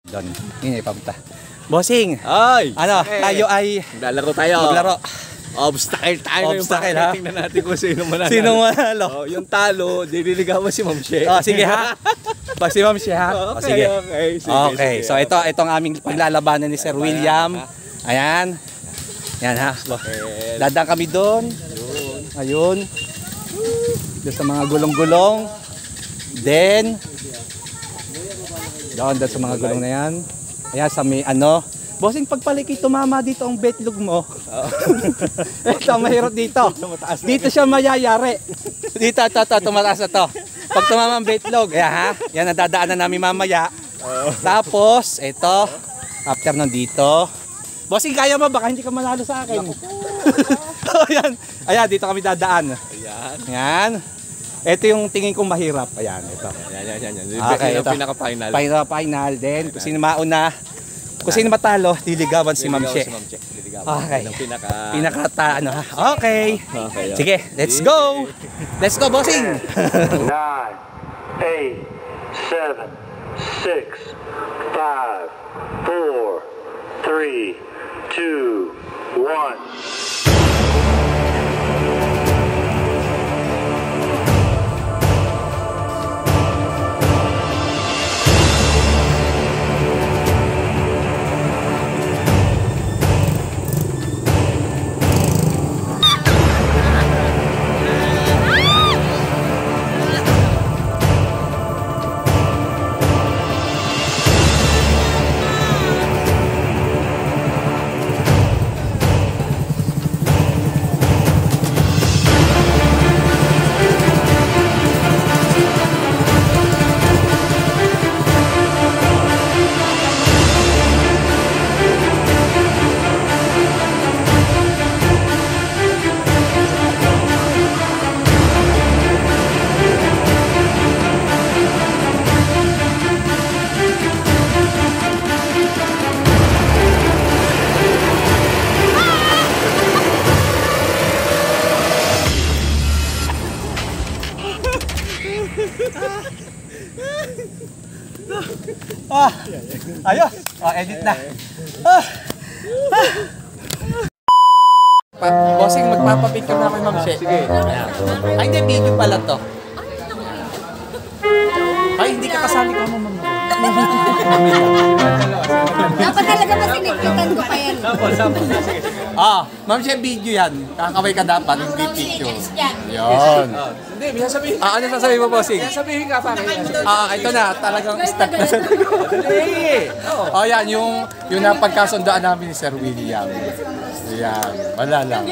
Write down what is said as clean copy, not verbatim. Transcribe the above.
Doon, yun ipapunta. Bossing! Ay! Ano, tayo ay... Maglalaro tayo. Maglaro. Obstacle tayo. Obstacle, ha? Tingnan natin kung sino manalo. Sino manalo? Oh, yung talo, dililigawan si Ma'am She. Oh, sige ha. Pag si Ma'am She ha. Okay, sige. Okay. So itong aming paglalabanan ni Sir William. Ayan. Yan ha. Dadaan kami doon. Ayun. Doon sa mga gulong-gulong. Then doon sa mga gulong na yan. Ayan sa may ano. Bossing, pagpalikit tumama dito ang betlog mo. Ito, mahirap dito. Dito siya mayayari. Dito, tumataas na to. Pag tumama ang betlog, ayan ha. Yan, nadadaanan namin mamaya. Tapos, ito. After nun dito. Bossing, kaya mo? Baka hindi ka manalo sa akin. Ayan. Ayan, dito kami dadaan. Ayan. Ito yung tingin kong mahirap. Ayan, ito. Yan. Okay, ito. Pinaka-final. Final. Then, kung sino mauna, kung sino matalo, diligawan si Ma'am She. Okay. Ano ha? Okay. Sige, let's go. Let's go, bossing. 9, 8, 7, 6, 5, 4, 3, 2, 1. Ayos. Edit na. Bossing, magpapapicture na kay Ma'am She. Sige. Ay, hindi, video pala to. Ay, hindi ka kasali ka mo, Ma'am. Dapat talaga ba sinipitan ko pa yan? Ma'am She, video yan. Kakaway ka dapat, hindi picture. Yun. Hindi, may sasabihin. Ano sasabihin mo, Bossing? Sabihin ka pa. Ito na, talagang start na sa yan, yung napagkasundoan namin ni Sir William. Yan, wala lang.